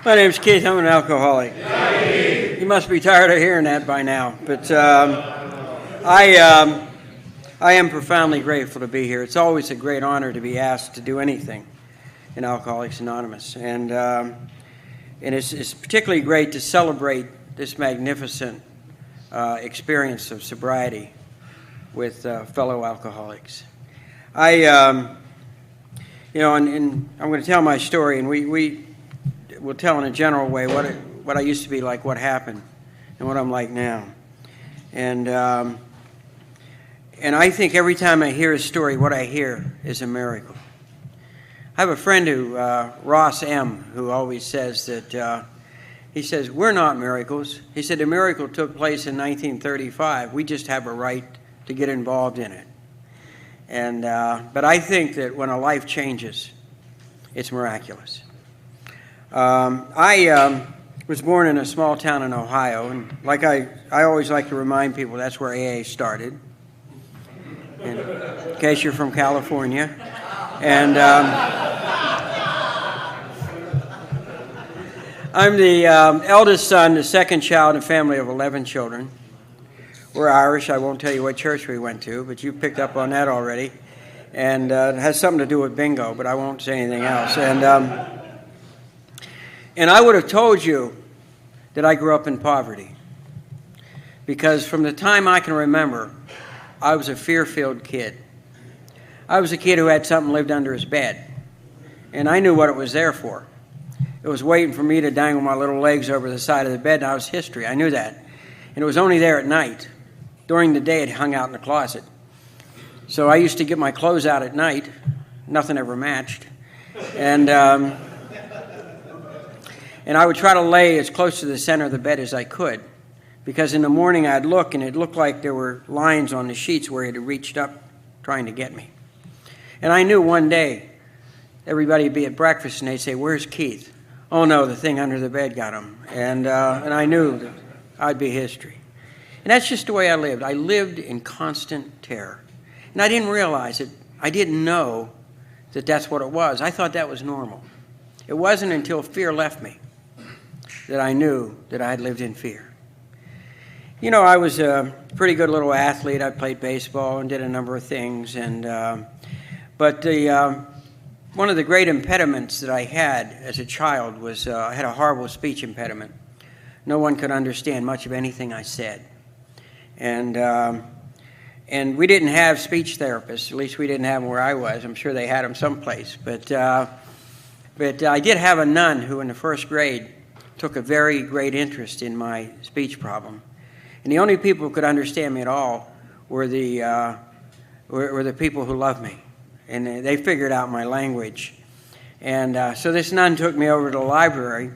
My name's Keith. I'm an alcoholic. You must be tired of hearing that by now. But I am profoundly grateful to be here. It's always a great honor to be asked to do anything in Alcoholics Anonymous. And it's particularly great to celebrate this magnificent experience of sobriety with fellow alcoholics. And I'm going to tell my story, and we will tell in a general way what I used to be like, what happened, and what I'm like now. And I think every time I hear a story, what I hear is a miracle. I have a friend Ross M., who always says that, he says, we're not miracles. He said, the miracle took place in 1935. We just have a right to get involved in it. And but I think that when a life changes, it's miraculous. I was born in a small town in Ohio, and like I always like to remind people, that's where AA started, in case you're from California. And I'm the eldest son, the second child in a family of 11 children. We're Irish. I won't tell you what church we went to, but you picked up on that already. And it has something to do with bingo, but I won't say anything else. And I would have told you that I grew up in poverty, because from the time I can remember, I was a fear-filled kid. I was a kid who had something lived under his bed, and I knew what it was there for. It was waiting for me to dangle my little legs over the side of the bed, and I was history. I knew that. And it was only there at night. During the day, it hung out in the closet. So I used to get my clothes out at night. Nothing ever matched. And I would try to lay as close to the center of the bed as I could, because in the morning I'd look, and it looked like there were lines on the sheets where it had reached up trying to get me. And I knew one day everybody would be at breakfast, and they'd say, "Where's Keith?" "Oh no, the thing under the bed got him." And I knew that I'd be history. And that's just the way I lived. I lived in constant terror. And I didn't realize it. I didn't know that that's what it was. I thought that was normal. It wasn't until fear left me that I knew that I had lived in fear. You know, I was a pretty good little athlete. I played baseball and did a number of things. But one of the great impediments that I had as a child was I had a horrible speech impediment. No one could understand much of anything I said. And we didn't have speech therapists. At least we didn't have them where I was. I'm sure they had them someplace. But I did have a nun who in the first grade took a very great interest in my speech problem. And the only people who could understand me at all were the people who loved me. And they figured out my language. And so this nun took me over to the library,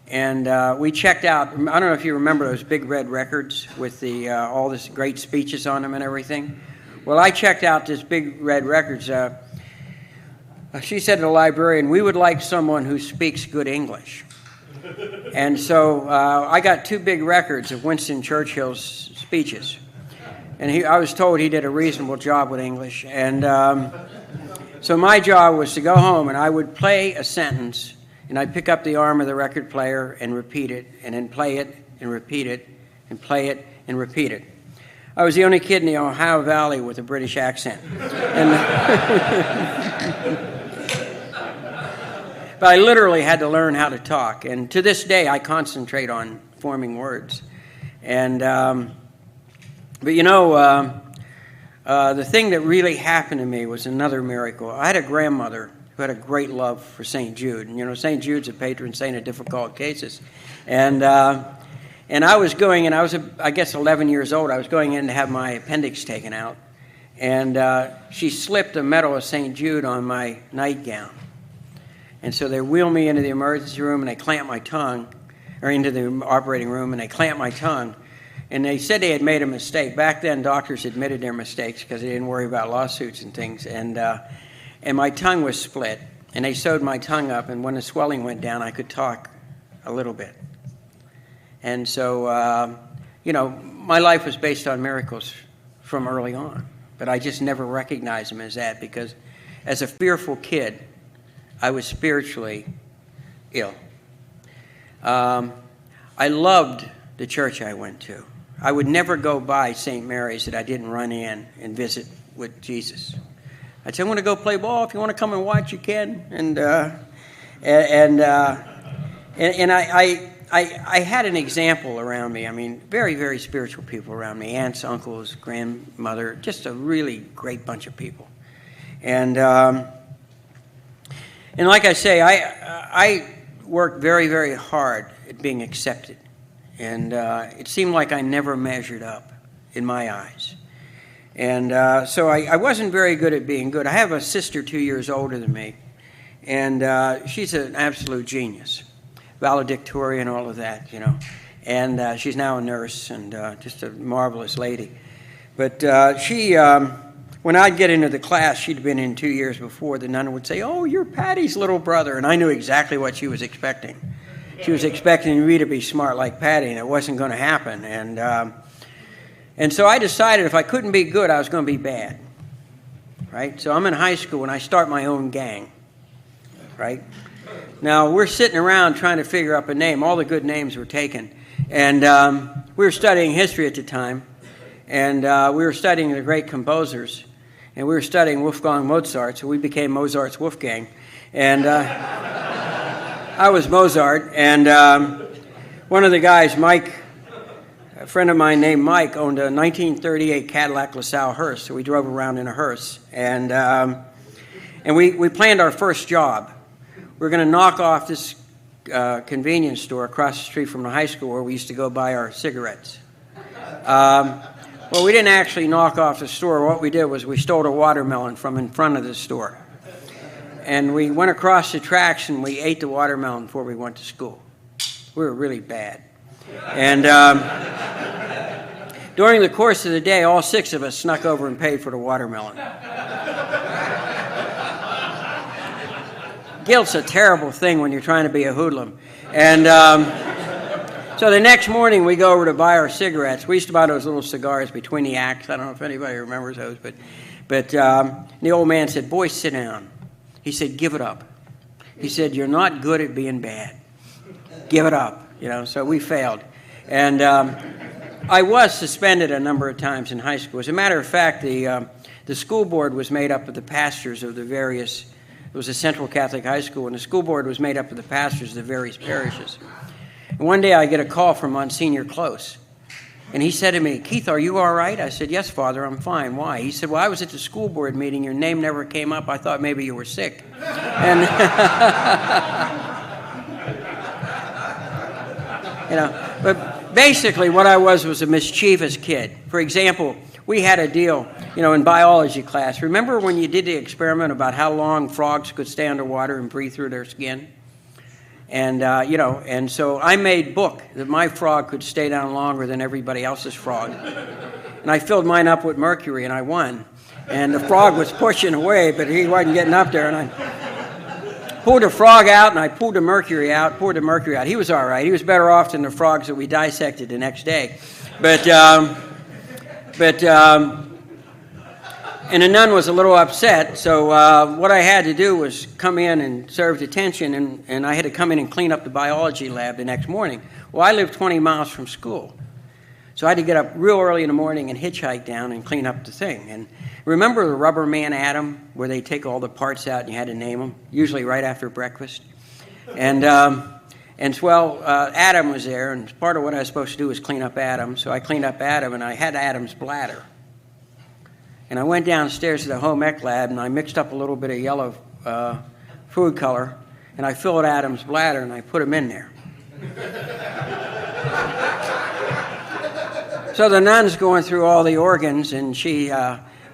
and we checked out, I don't know if you remember those big red records with all this great speeches on them and everything. Well, I checked out this big red records. She said to the librarian, "We would like someone who speaks good English." And so I got two big records of Winston Churchill's speeches. And I was told he did a reasonable job with English. And so my job was to go home, and I would play a sentence, and I'd pick up the arm of the record player and repeat it, and then play it and repeat it, and play it and repeat it. I was the only kid in the Ohio Valley with a British accent. But I literally had to learn how to talk. And to this day, I concentrate on forming words. But you know, the thing that really happened to me was another miracle. I had a grandmother who had a great love for St. Jude. And, you know, St. Jude's a patron saint of difficult cases. And I was going, and I was, I guess, 11 years old. I was going in to have my appendix taken out. And she slipped a medal of St. Jude on my nightgown. And so they wheeled me into the emergency room, and they clamped my tongue, or into the operating room, and they clamped my tongue. And they said they had made a mistake. Back then, doctors admitted their mistakes because they didn't worry about lawsuits and things. And my tongue was split, and they sewed my tongue up, and when the swelling went down, I could talk a little bit. And so, you know, my life was based on miracles from early on, but I just never recognized them as that, because as a fearful kid, I was spiritually ill. I loved the church I went to. I would never go by St. Mary's that I didn't run in and visit with Jesus. I'd say, I want to go play ball. If you want to come and watch, you can. And I had an example around me. I mean, very, very spiritual people around me. Aunts, uncles, grandmother, just a really great bunch of people. And like I say, I worked very, very hard at being accepted. And it seemed like I never measured up in my eyes. And so I wasn't very good at being good. I have a sister 2 years older than me, and she's an absolute genius, valedictorian, all of that, you know. And she's now a nurse and just a marvelous lady. But when I'd get into the class she'd been in 2 years before, the nun would say, "Oh, you're Patty's little brother." And I knew exactly what she was expecting. She was expecting me to be smart like Patty, and it wasn't going to happen. And so I decided if I couldn't be good, I was going to be bad, right? So I'm in high school, and I start my own gang, right? Now, we're sitting around trying to figure up a name. All the good names were taken. And we were studying history at the time, and we were studying the great composers, and we were studying Wolfgang Mozart, so we became Mozart's Wolfgang. And I was Mozart, and one of the guys, Mike, a friend of mine named Mike, owned a 1938 Cadillac LaSalle hearse, so we drove around in a hearse. And we planned our first job. We were going to knock off this convenience store across the street from the high school where we used to go buy our cigarettes. Well, we didn't actually knock off the store. What we did was we stole a watermelon from in front of the store. And we went across the tracks and we ate the watermelon before we went to school. We were really bad. And during the course of the day, all 6 of us snuck over and paid for the watermelon. Guilt's a terrible thing when you're trying to be a hoodlum. And so the next morning we go over to buy our cigarettes. We used to buy those little cigars between the acts. I don't know if anybody remembers those, but the old man said, "Boys, sit down." He said, "Give it up." He said, "You're not good at being bad. Give it up." You know, so we failed. And I was suspended a number of times in high school. As a matter of fact, the school board was made up of the pastors of the various, it was a Central Catholic high school, and the school board was made up of the pastors of the various parishes. And one day I get a call from Monsignor Close. And he said to me, "Keith, are you all right?" I said, "Yes, Father, I'm fine." "Why?" He said, "Well, I was at the school board meeting. Your name never came up. I thought maybe you were sick." And, you know, but basically what I was a mischievous kid. For example, we had a deal, you know, in biology class. Remember when you did the experiment about how long frogs could stay underwater and breathe through their skin? And, you know, and so I made book that my frog could stay down longer than everybody else's frog. And I filled mine up with mercury, and I won. And the frog was pushing away, but he wasn't getting up there. And I pulled the frog out, and I poured the mercury out. He was all right. He was better off than the frogs that we dissected the next day. And the nun was a little upset, so what I had to do was come in and serve detention, and I had to come in and clean up the biology lab the next morning. Well, I lived 20 miles from school, so I had to get up real early in the morning and hitchhike down and clean up the thing. And remember the Rubber Man Atom, where they take all the parts out and you had to name them, usually right after breakfast? And Adam was there, and part of what I was supposed to do was clean up Adam, so I cleaned up Adam, and I had Adam's bladder. And I went downstairs to the home ec lab, and I mixed up a little bit of yellow food color, and I filled Adam's bladder, and I put him in there. So the nun's going through all the organs, and she,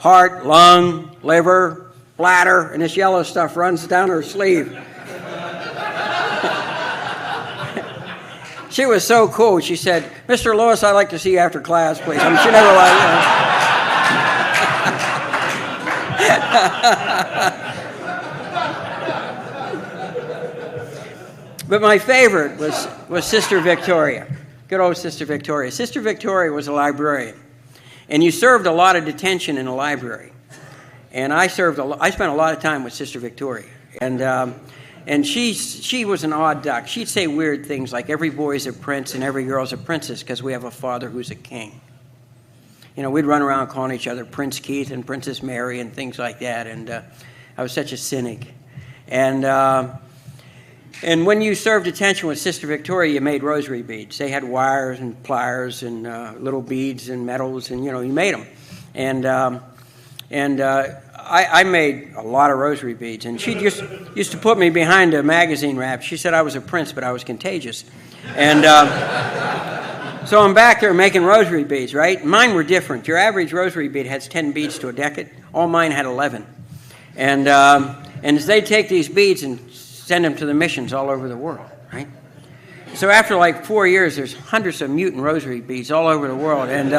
heart, lung, liver, bladder, and this yellow stuff runs down her sleeve. She was so cool. She said, "Mr. Lewis, I'd like to see you after class, please." I mean, she never liked, you know. But my favorite was Sister Victoria. Good old Sister Victoria. Sister Victoria was a librarian, and you served a lot of detention in a library. And I spent a lot of time with Sister Victoria, and And she was an odd duck. She'd say weird things like every boy's a prince and every girl's a princess because we have a father who's a king. You know, we'd run around calling each other Prince Keith and Princess Mary and things like that. And I was such a cynic. And when you served attention with Sister Victoria, you made rosary beads. They had wires and pliers and little beads and metals, and, you know, you made them. And I made a lot of rosary beads. And she just used to put me behind a magazine rack. She said I was a prince, but I was contagious. And so I'm back there making rosary beads, right? Mine were different. Your average rosary bead has 10 beads to a decade. All mine had 11. And they take these beads and send them to the missions all over the world, right? So after like 4 years, there's hundreds of mutant rosary beads all over the world. And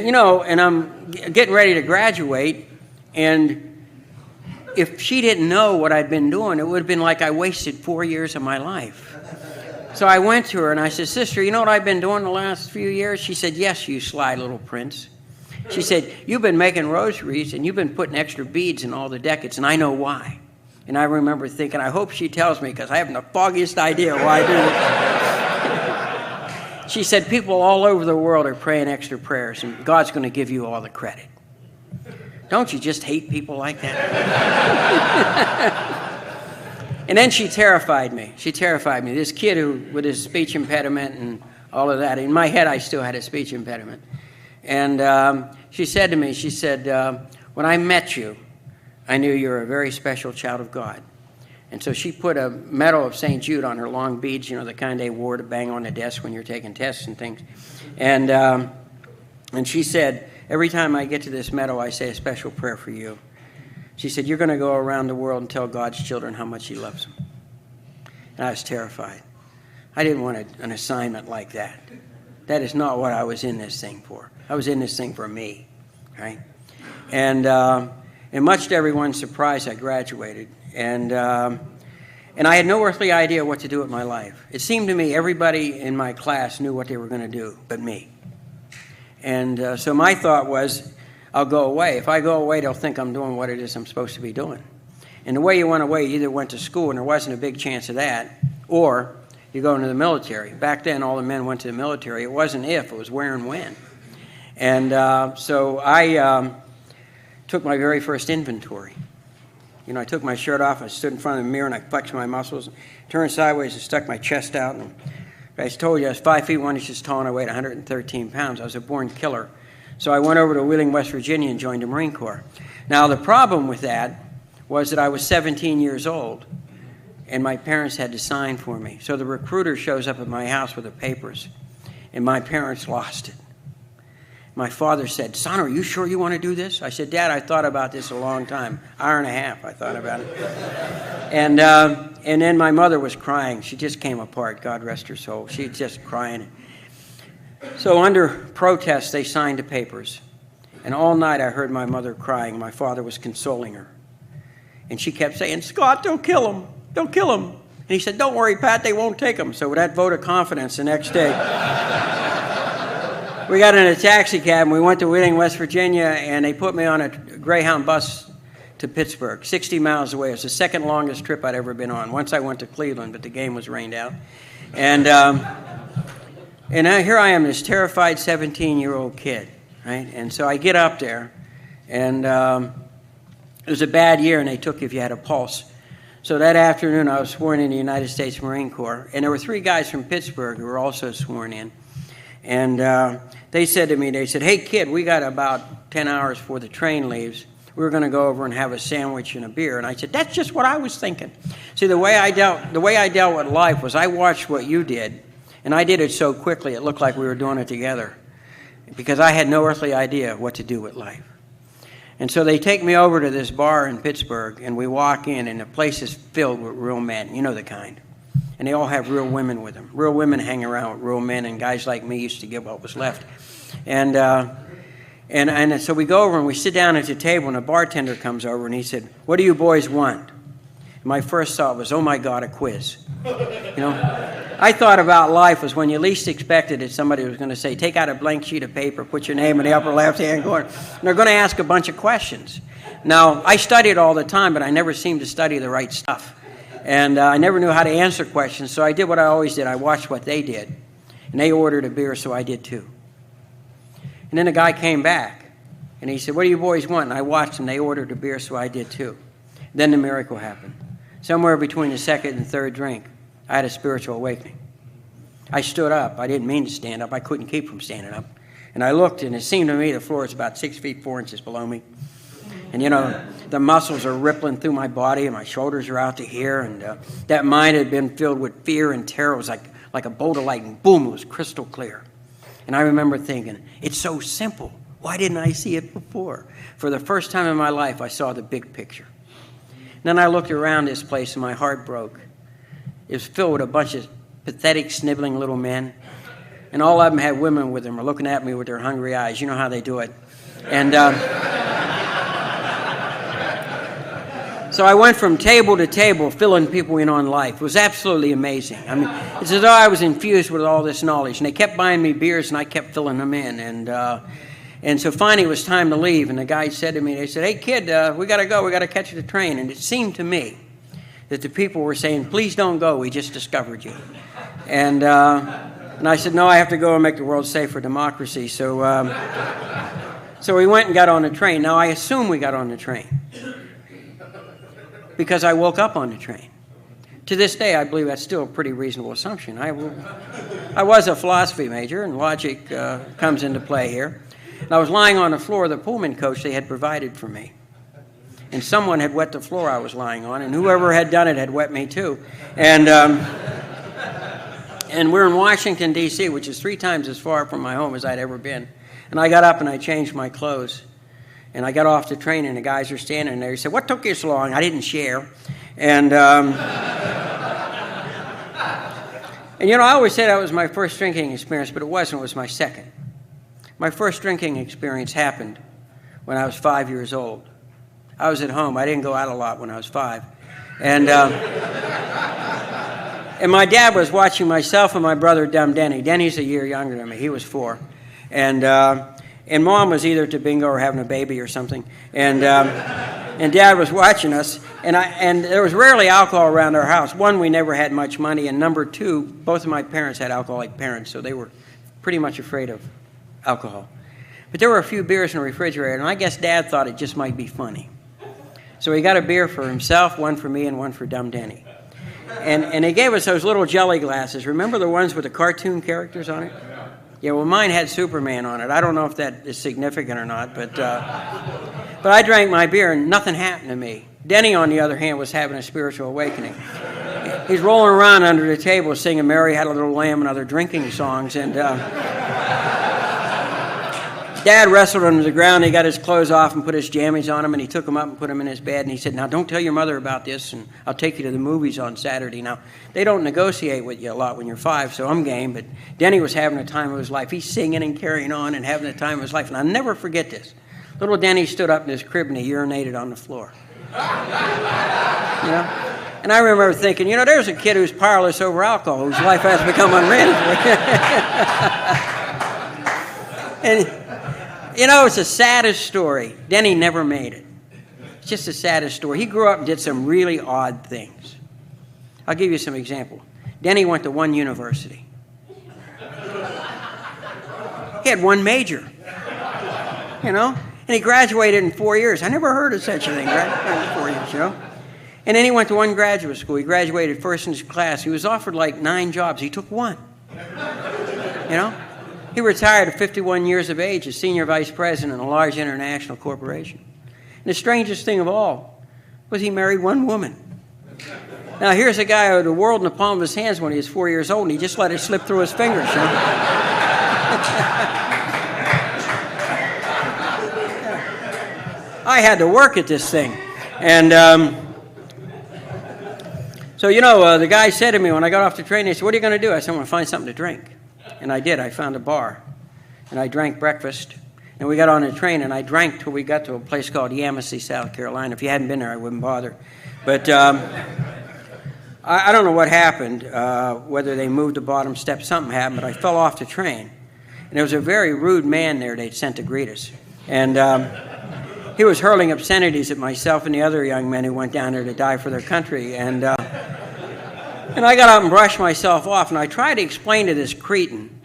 you know, and I'm getting ready to graduate, and if she didn't know what I'd been doing, it would have been like I wasted 4 years of my life. So I went to her and I said, "Sister, you know what I've been doing the last few years?" She said, "Yes, you sly little prince." She said, "You've been making rosaries and you've been putting extra beads in all the decades, and I know why." And I remember thinking, I hope she tells me, because I haven't the foggiest idea why I do it. She said, "People all over the world are praying extra prayers, and God's going to give you all the credit." Don't you just hate people like that? And then she terrified me. She terrified me. This kid who, with his speech impediment and all of that, in my head I still had a speech impediment. And she said to me, she said, "When I met you, I knew you were a very special child of God." And so she put a medal of St. Jude on her long beads, you know, the kind they wore to bang on the desk when you're taking tests and things. And she said, "Every time I get to this medal, I say a special prayer for you." She said, "You're going to go around the world and tell God's children how much he loves them." And I was terrified. I didn't want an assignment like that. That is not what I was in this thing for. I was in this thing for me, right? And much to everyone's surprise, I graduated. And I had no earthly idea what to do with my life. It seemed to me everybody in my class knew what they were going to do but me. And so my thought was, I'll go away. If I go away, they'll think I'm doing what it is I'm supposed to be doing. And the way you went away, you either went to school, and there wasn't a big chance of that, or you go into the military. Back then, all the men went to the military. It wasn't if, it was where and when. And so I took my very first inventory. You know, I took my shirt off, I stood in front of the mirror, and I flexed my muscles, turned sideways and stuck my chest out. And I told you I was 5 feet 1 inches tall and I weighed 113 pounds. I was a born killer. So I went over to Wheeling, West Virginia and joined the Marine Corps. Now, the problem with that was that I was 17 years old, and my parents had to sign for me. So the recruiter shows up at my house with the papers, and my parents lost it. My father said, "Son, are you sure you want to do this?" I said, "Dad, I thought about this a long time. Hour and a half, I thought about it." And then my mother was crying. She just came apart, God rest her soul. She was just crying. So under protest, they signed the papers. And all night I heard my mother crying. My father was consoling her. And she kept saying, "Scott, don't kill him. Don't kill him." And he said, "Don't worry, Pat, they won't take him." So with that vote of confidence, the next day, we got in a taxi cab and we went to Wheeling, West Virginia, and they put me on a Greyhound bus to Pittsburgh, 60 miles away. It was the second longest trip I'd ever been on. Once I went to Cleveland, but the game was rained out. And here I am, this terrified 17-year-old kid, right? And so I get up there, and it was a bad year, and they took if you had a pulse. So that afternoon, I was sworn in the United States Marine Corps, and there were 3 guys from Pittsburgh who were also sworn in. And they said to me, they said, "Hey, kid, we got about 10 hours before the train leaves. We're going to go over and have a sandwich and a beer." And I said, "That's just what I was thinking." See, the way I dealt with life was I watched what you did, and I did it so quickly it looked like we were doing it together, because I had no earthly idea what to do with life. And so they take me over to this bar in Pittsburgh, and we walk in, and the place is filled with real men, you know the kind. And they all have real women with them. Real women hang around with real men, and guys like me used to get what was left. And so we go over and we sit down at the table, and a bartender comes over and he said, "What do you boys want?" And my first thought was, "Oh my God, a quiz." You know, I thought about life as when you least expected it, somebody was going to say, "Take out a blank sheet of paper, put your name in the upper left-hand corner." And they're going to ask a bunch of questions. Now, I studied all the time, but I never seemed to study the right stuff. And I never knew how to answer questions, so I did what I always did. I watched what they did. And they ordered a beer, so I did too. And then the guy came back, and he said, "What do you boys want?" And I watched them. They ordered a beer, so I did too. Then the miracle happened. Somewhere between the second and third drink, I had a spiritual awakening. I stood up. I didn't mean to stand up. I couldn't keep from standing up. And I looked, and it seemed to me the floor is about 6 feet 4 inches below me. And, you know, the muscles are rippling through my body, and my shoulders are out to here. And that mind had been filled with fear and terror. It was like a bolt of lightning. Boom, it was crystal clear. And I remember thinking, it's so simple. Why didn't I see it before? For the first time in my life, I saw the big picture. And then I looked around this place, and my heart broke. It was filled with a bunch of pathetic, sniveling little men. And all of them had women with them, or looking at me with their hungry eyes. You know how they do it. And so I went from table to table, filling people in on life. It was absolutely amazing. I mean, it's as though I was infused with all this knowledge. And they kept buying me beers, and I kept filling them in. And so finally it was time to leave. And the guy said to me, they said, "Hey, kid, we got to go. We got to catch the train." And it seemed to me that the people were saying, "Please don't go. We just discovered you." And I said, "No, I have to go and make the world safe for democracy." So we went and got on the train. Now, I assume we got on the train because I woke up on the train. To this day, I believe that's still a pretty reasonable assumption. I was a philosophy major, and logic comes into play here. And I was lying on the floor of the Pullman coach they had provided for me. And someone had wet the floor I was lying on, and whoever had done it had wet me too. And we're in Washington, D.C., which is 3 times as far from my home as I'd ever been. And I got up and I changed my clothes. And I got off the train, and the guys are standing there. He said, "What took you so long?" I didn't share. And you know, I always said that was my first drinking experience, but it wasn't. It was my second. My first drinking experience happened when I was 5 years old. I was at home. I didn't go out a lot when I was 5. And my dad was watching myself and my brother, Dumb Denny. Denny's a year younger than me. He was 4. And Mom was either to bingo or having a baby or something. And Dad was watching us. And there was rarely alcohol around our house. One, we never had much money. And number 2, both of my parents had alcoholic parents, so they were pretty much afraid of alcohol. But there were a few beers in the refrigerator, and I guess Dad thought it just might be funny. So he got a beer for himself, one for me, and one for Dumb Denny. And they gave us those little jelly glasses. Remember the ones with the cartoon characters on it? Yeah, well, mine had Superman on it. I don't know if that is significant or not, but I drank my beer, and nothing happened to me. Denny, on the other hand, was having a spiritual awakening. He's rolling around under the table singing "Mary Had a Little Lamb" and other drinking songs, and Dad wrestled him to the ground. He got his clothes off and put his jammies on him, and he took them up and put them in his bed. And he said, "Now, don't tell your mother about this, and I'll take you to the movies on Saturday." Now, they don't negotiate with you a lot when you're 5, so I'm game. But Denny was having the time of his life. He's singing and carrying on and having the time of his life. And I'll never forget this. Little Denny stood up in his crib, and he urinated on the floor. You know? And I remember thinking, you know, there's a kid who's powerless over alcohol, whose life has become unmanageable. And you know, it's the saddest story. Denny never made it. It's just the saddest story. He grew up and did some really odd things. I'll give you some example. Denny went to one university. He had one major, you know, and he graduated in 4 years. I never heard of such a thing, graduated in 4 years, you know. And then he went to one graduate school. He graduated first in his class. He was offered like 9 jobs. He took one, you know. He retired at 51 years of age as senior vice president in a large international corporation. And the strangest thing of all was he married one woman. Now, here's a guy with the world in the palm of his hands when he was 4 years old, and he just let it slip through his fingers. You know? I had to work at this thing. And so, you know, the guy said to me when I got off the train, he said, "What are you going to do?" I said, "I'm going to find something to drink." And I did. I found a bar. And I drank breakfast. And we got on a train, and I drank till we got to a place called Yamasee, South Carolina. If you hadn't been there, I wouldn't bother. But I don't know what happened, whether they moved the bottom step, something happened, but I fell off the train. And there was a very rude man there they'd sent to greet us. And he was hurling obscenities at myself and the other young men who went down there to die for their country. And And I got up and brushed myself off, and I tried to explain to this cretin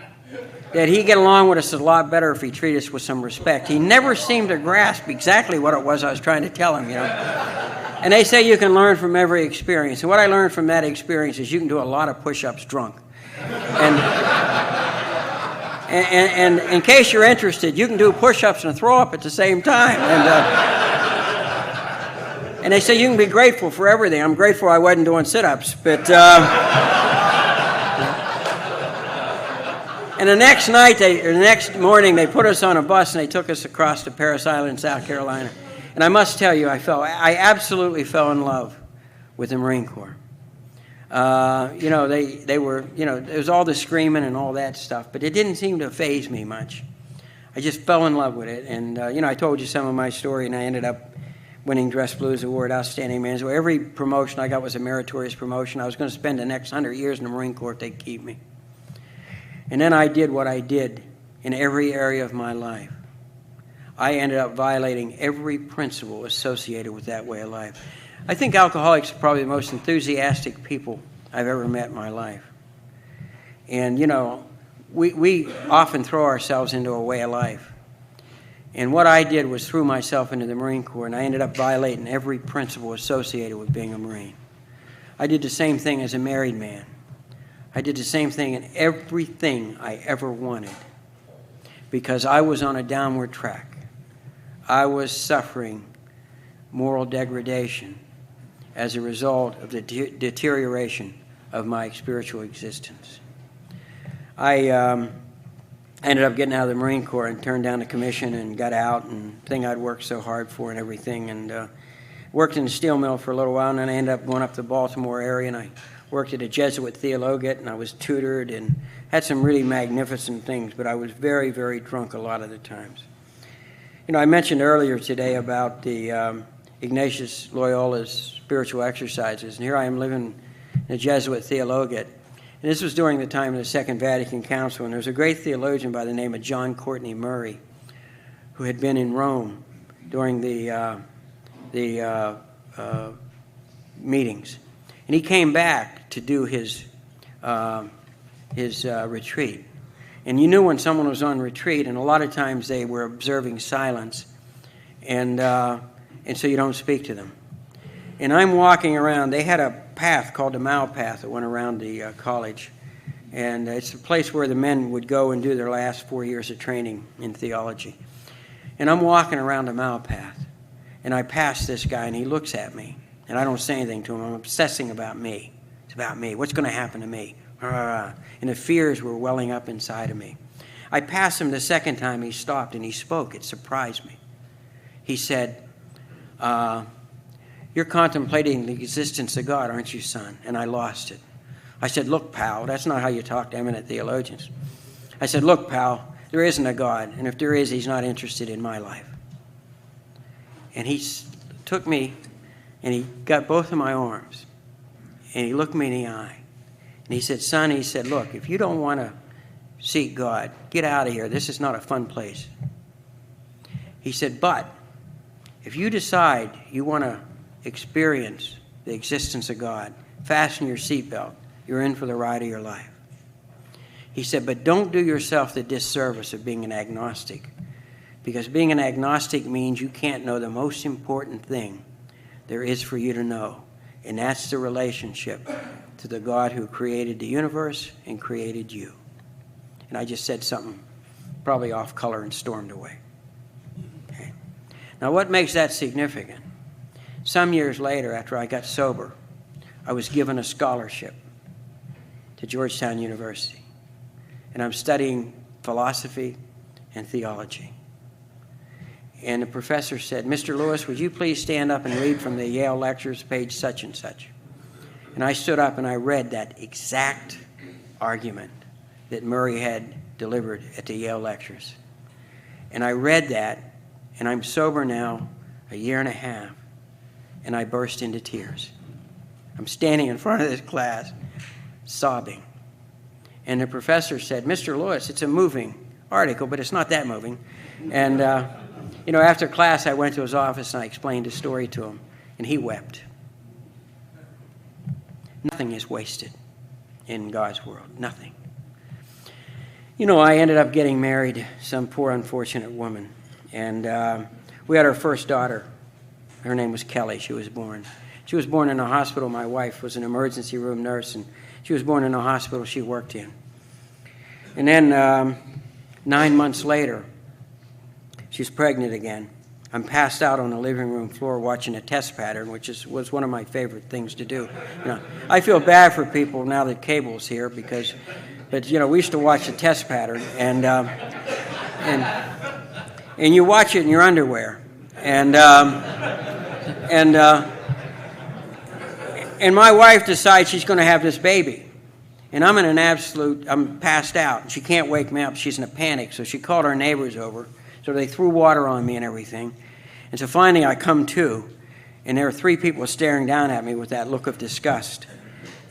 that he'd get along with us a lot better if he treated us with some respect. He never seemed to grasp exactly what it was I was trying to tell him, And they say you can learn from every experience. And what I learned from that experience is you can do a lot of push-ups drunk. And in case you're interested, you can do push-ups and throw up at the same time. And they say you can be grateful for everything. I'm grateful I wasn't doing sit-ups, but... And the next morning, they put us on a bus and they took us across to Parris Island, South Carolina. And I must tell you, I absolutely fell in love with the Marine Corps. They were, there was all the screaming and all that stuff, but it didn't seem to faze me much. I just fell in love with it. And, I told you some of my story, and I ended up winning Dress Blues Award, Outstanding Man. So every promotion I got was a meritorious promotion. I was going to spend the next 100 years in the Marine Corps if they'd keep me. And then I did what I did in every area of my life. I ended up violating every principle associated with that way of life. I think alcoholics are probably the most enthusiastic people I've ever met in my life. And, we often throw ourselves into a way of life. And what I did was threw myself into the Marine Corps, and I ended up violating every principle associated with being a Marine. I did the same thing as a married man. I did the same thing in everything I ever wanted because I was on a downward track. I was suffering moral degradation as a result of the deterioration of my spiritual existence. I ended up getting out of the Marine Corps and turned down the commission and got out, and the thing I'd worked so hard for and everything, and worked in the steel mill for a little while, and then I ended up going up to the Baltimore area, and I worked at a Jesuit theologiate, and I was tutored and had some really magnificent things, but I was very, very drunk a lot of the times. I mentioned earlier today about the Ignatius Loyola's spiritual exercises, and here I am living in a Jesuit theologiate. And this was during the time of the Second Vatican Council, and there was a great theologian by the name of John Courtney Murray who had been in Rome during the meetings. And he came back to do his retreat. And you knew when someone was on retreat, and a lot of times they were observing silence, and so you don't speak to them. And I'm walking around. They had a path called the Mao Path that went around the college, and it's a place where the men would go and do their last 4 years of training in theology. And I'm walking around the Mao Path, and I pass this guy, and he looks at me. And I don't say anything to him. I'm obsessing about me. It's about me. What's going to happen to me? And the fears were welling up inside of me. I passed him the second time. He stopped and he spoke. It surprised me. He said, "You're contemplating the existence of God, aren't you, son?" And I lost it. I said, "Look, pal, that's not how you talk to eminent theologians." I said, "Look, pal, there isn't a God. And if there is, he's not interested in my life." And he took me, and he got both of my arms, and he looked me in the eye. And he said, "Son," he said, "look, if you don't want to seek God, get out of here. This is not a fun place." He said, "But if you decide you want to experience the existence of God, fasten your seatbelt. You're in for the ride of your life." He said, "But don't do yourself the disservice of being an agnostic, because being an agnostic means you can't know the most important thing there is for you to know, and that's the relationship to the God who created the universe and created you." And I just said something probably off color and stormed away. Okay. Now, what makes that significant? Some years later, after I got sober, I was given a scholarship to Georgetown University, and I'm studying philosophy and theology. And the professor said, "Mr. Lewis, would you please stand up and read from the Yale Lectures, page such and such?" And I stood up and I read that exact argument that Murray had delivered at the Yale Lectures. And I read that, and I'm sober now a year and a half, and I burst into tears. I'm standing in front of this class, sobbing. And the professor said, "Mr. Lewis, it's a moving article, but it's not that moving." And after class, I went to his office and I explained the story to him, and he wept. Nothing is wasted. in God's world. Nothing. You know, I ended up getting married to some poor, unfortunate woman. And we had our first daughter. Her name was Kelly. She was born. She was born in a hospital. My wife was an emergency room nurse, and she was born in a hospital she worked in. And then 9 months later, she's pregnant again. I'm passed out on the living room floor watching a test pattern, which was one of my favorite things to do. You know, I feel bad for people now that cable's here but you know, we used to watch the test pattern, and you watch it in your underwear, and my wife decides she's going to have this baby. And I'm passed out. She can't wake me up. She's in a panic. So she called our neighbors over. So they threw water on me and everything. And so finally I come to, and there are 3 people staring down at me with that look of disgust.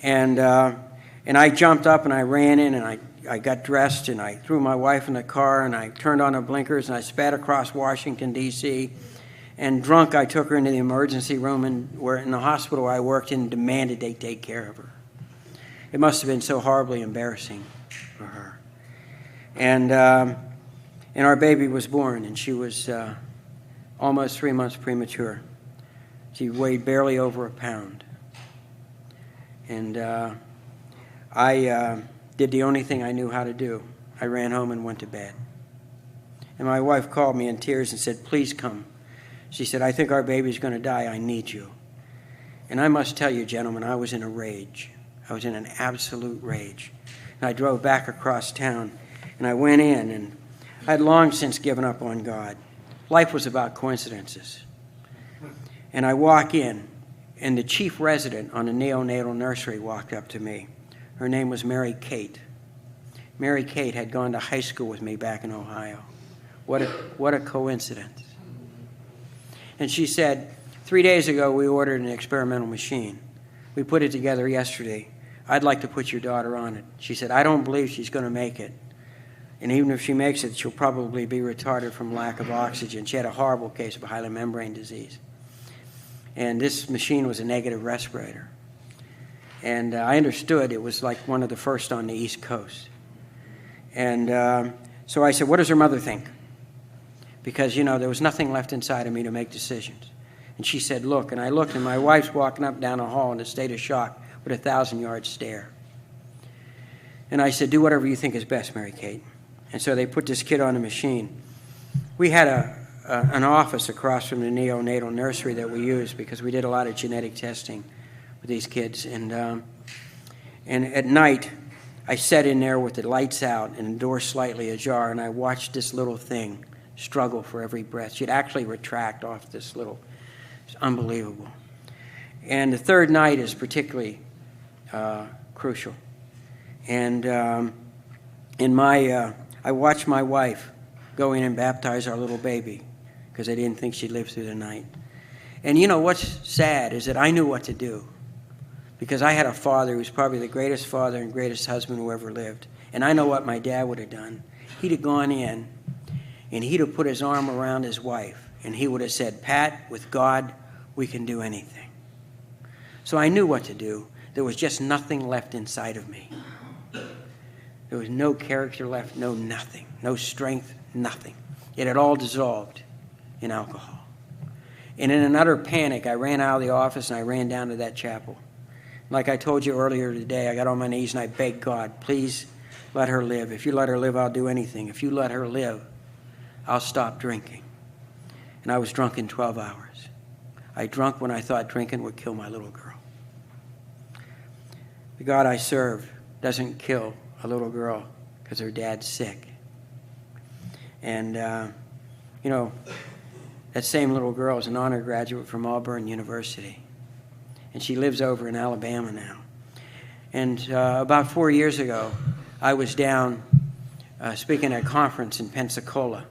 And I jumped up and I ran in and I got dressed and I threw my wife in the car and I turned on the blinkers and I sped across Washington, D.C. And drunk, I took her into the emergency room in the hospital I worked in and demanded they take care of her. It must have been so horribly embarrassing for her. And our baby was born, and she was almost 3 months premature. She weighed barely over a pound. And I did the only thing I knew how to do. I ran home and went to bed. And my wife called me in tears and said, "Please come." She said, "I think our baby's going to die. I need you." And I must tell you, gentlemen, I was in a rage. I was in an absolute rage. And I drove back across town, and I went in, and I had long since given up on God. Life was about coincidences. And I walk in, and the chief resident on the neonatal nursery walked up to me. Her name was Mary Kate. Mary Kate had gone to high school with me back in Ohio. What a coincidence. And she said, 3 days ago we ordered an experimental machine. We put it together yesterday. I'd like to put your daughter on it. She said, I don't believe she's going to make it. And even if she makes it, she'll probably be retarded from lack of oxygen. She had a horrible case of highly membrane disease. And this machine was a negative respirator. And I understood it was like one of the first on the East Coast. And so I said, what does her mother think? Because, you know, there was nothing left inside of me to make decisions. And she said, look. And I looked, and my wife's walking up down the hall in a state of shock with a 1,000-yard stare. And I said, do whatever you think is best, Mary Kate. And so they put this kid on the machine. We had an office across from the neonatal nursery that we used because we did a lot of genetic testing with these kids. And at night, I sat in there with the lights out and the door slightly ajar, and I watched this little thing struggle for every breath. She'd actually retract off this little, it's unbelievable. And the third night is particularly crucial. And I watched my wife go in and baptize our little baby because I didn't think she'd live through the night. And you know what's sad is that I knew what to do because I had a father who was probably the greatest father and greatest husband who ever lived. And I know what my dad would have done. He'd have gone in and he'd have put his arm around his wife and he would have said, Pat, with God, we can do anything. So I knew what to do. There was just nothing left inside of me. There was no character left, no nothing, no strength, nothing. It had all dissolved in alcohol. And in an utter panic, I ran out of the office and I ran down to that chapel. Like I told you earlier today, I got on my knees and I begged God, please let her live. If you let her live, I'll do anything. If you let her live, I'll stop drinking. And I was drunk in 12 hours. I drank when I thought drinking would kill my little girl. The God I serve doesn't kill a little girl because her dad's sick. And, you know, that same little girl is an honor graduate from Auburn University. And she lives over in Alabama now. And about 4 years ago, I was down speaking at a conference in Pensacola.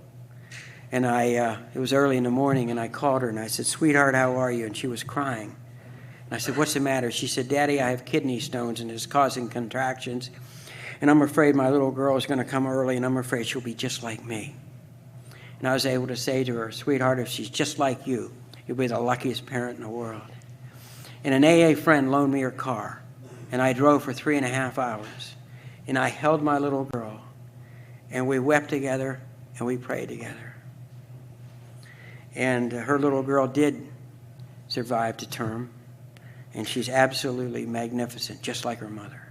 And it was early in the morning, and I called her, and I said, sweetheart, how are you? And she was crying. And I said, what's the matter? She said, Daddy, I have kidney stones, and it's causing contractions. And I'm afraid my little girl is going to come early, and I'm afraid she'll be just like me. And I was able to say to her, sweetheart, if she's just like you'll be the luckiest parent in the world. And an AA friend loaned me her car. And I drove for 3.5 hours. And I held my little girl. And we wept together and we prayed together. And her little girl did survive to term. And she's absolutely magnificent, just like her mother.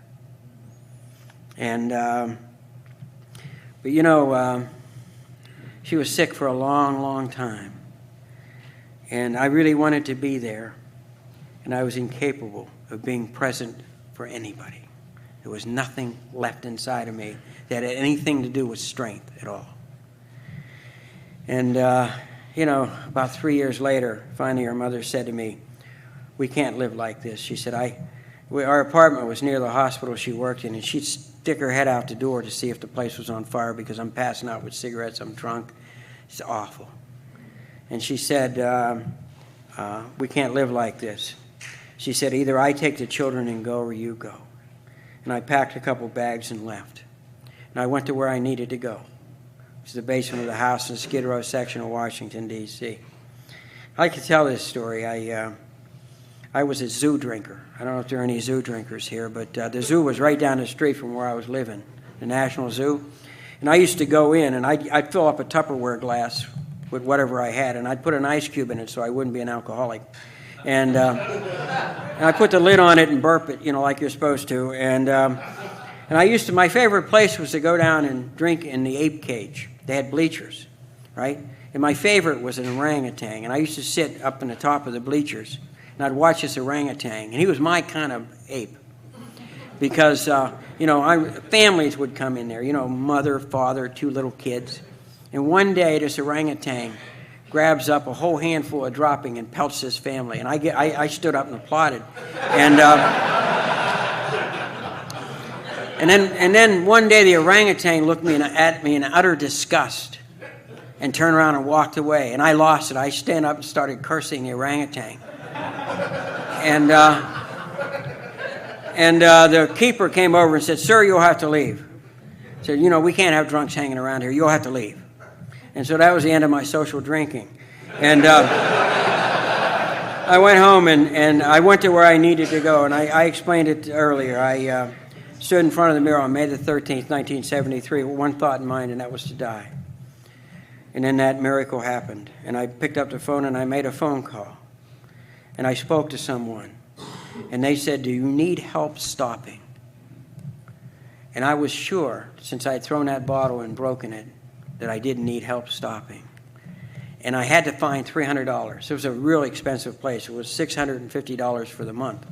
And, but you know, she was sick for a long, long time. And I really wanted to be there. And I was incapable of being present for anybody. There was nothing left inside of me that had anything to do with strength at all. And, you know, about 3 years later, finally her mother said to me, "We can't live like this." She said, our apartment was near the hospital she worked in, and she'd stick her head out the door to see if the place was on fire because I'm passing out with cigarettes, I'm drunk. It's awful. And she said, "We can't live like this." She said, "Either I take the children and go or you go." And I packed a couple bags and left. And I went to where I needed to go. It was the basement of the house in the Skid Row section of Washington, D.C. I like to tell this story. I was a zoo drinker. I don't know if there are any zoo drinkers here, but the zoo was right down the street from where I was living, the National Zoo. And I used to go in, and I'd fill up a Tupperware glass with whatever I had, and I'd put an ice cube in it so I wouldn't be an alcoholic. And I put the lid on it and burp it, you know, like you're supposed to. And I used to, my favorite place was to go down and drink in the ape cage. They had bleachers, right? And my favorite was an orangutan, and I used to sit up in the top of the bleachers. And I'd watch this orangutan, and he was my kind of ape. Because, you know, families would come in there, you know, mother, father, 2 little kids. And one day, this orangutan grabs up a whole handful of dropping and pelts this family. And I stood up and applauded. And then one day, the orangutan looked at me in utter disgust and turned around and walked away. And I lost it. I stand up and started cursing the orangutan. And the keeper came over and said, "Sir, you'll have to leave." I said, "You know, we can't have drunks hanging around here. You'll have to leave." And so that was the end of my social drinking. And I went home and I went to where I needed to go. And I explained it earlier. I stood in front of the mirror on May the 13th, 1973, with one thought in mind, and that was to die. And then that miracle happened. And I picked up the phone and I made a phone call. And I spoke to someone, and they said, "Do you need help stopping?" And I was sure, since I had thrown that bottle and broken it, that I didn't need help stopping. And I had to find $300. It was a really expensive place. It was $650 for the month.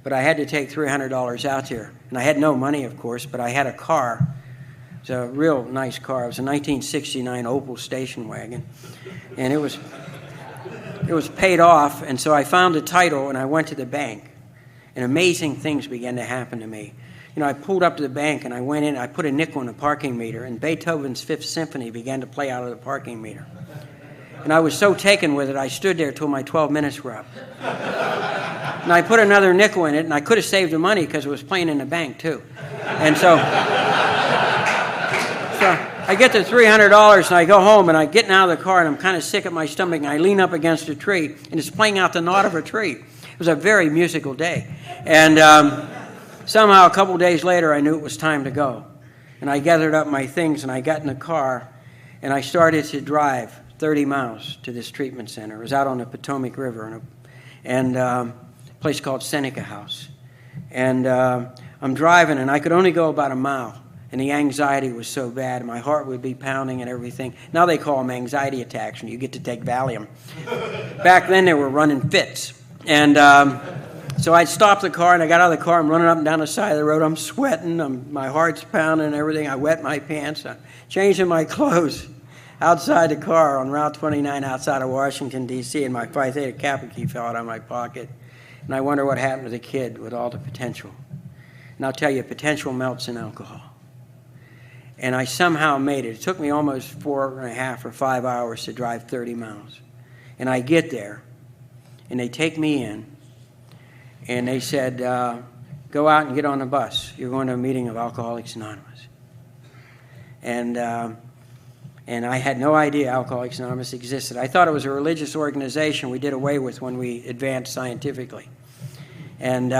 But I had to take $300 out there. And I had no money, of course, but I had a car. It was a real nice car. It was a 1969 Opel station wagon. And it was paid off, and so I found a title, and I went to the bank, and amazing things began to happen to me. You know, I pulled up to the bank, and I went in, I put a nickel in the parking meter, and Beethoven's Fifth Symphony began to play out of the parking meter. And I was so taken with it, I stood there till my 12 minutes were up. And I put another nickel in it, and I could have saved the money because it was playing in the bank, too. And so I get the $300 and I go home and I get out of the car and I'm kind of sick at my stomach and I lean up against a tree and it's playing out the knot of a tree. It was a very musical day. And somehow a couple days later I knew it was time to go. And I gathered up my things and I got in the car and I started to drive 30 miles to this treatment center. It was out on the Potomac River and a place called Seneca House. And I'm driving and I could only go about a mile. And the anxiety was so bad. My heart would be pounding and everything. Now they call them anxiety attacks, and you get to take Valium. Back then, they were running fits. And so I stopped the car, and I got out of the car. I'm running up and down the side of the road. I'm sweating. My heart's pounding and everything. I wet my pants. I'm changing my clothes outside the car on Route 29 outside of Washington, D.C., and my Phi Theta Kappa key fell out of my pocket. And I wonder what happened to the kid with all the potential. And I'll tell you, potential melts in alcohol. And I somehow made it. It took me almost 4.5 or 5 hours to drive 30 miles. And I get there, and they take me in, and they said, "Go out and get on the bus. You're going to a meeting of Alcoholics Anonymous." And I had no idea Alcoholics Anonymous existed. I thought it was a religious organization we did away with when we advanced scientifically. And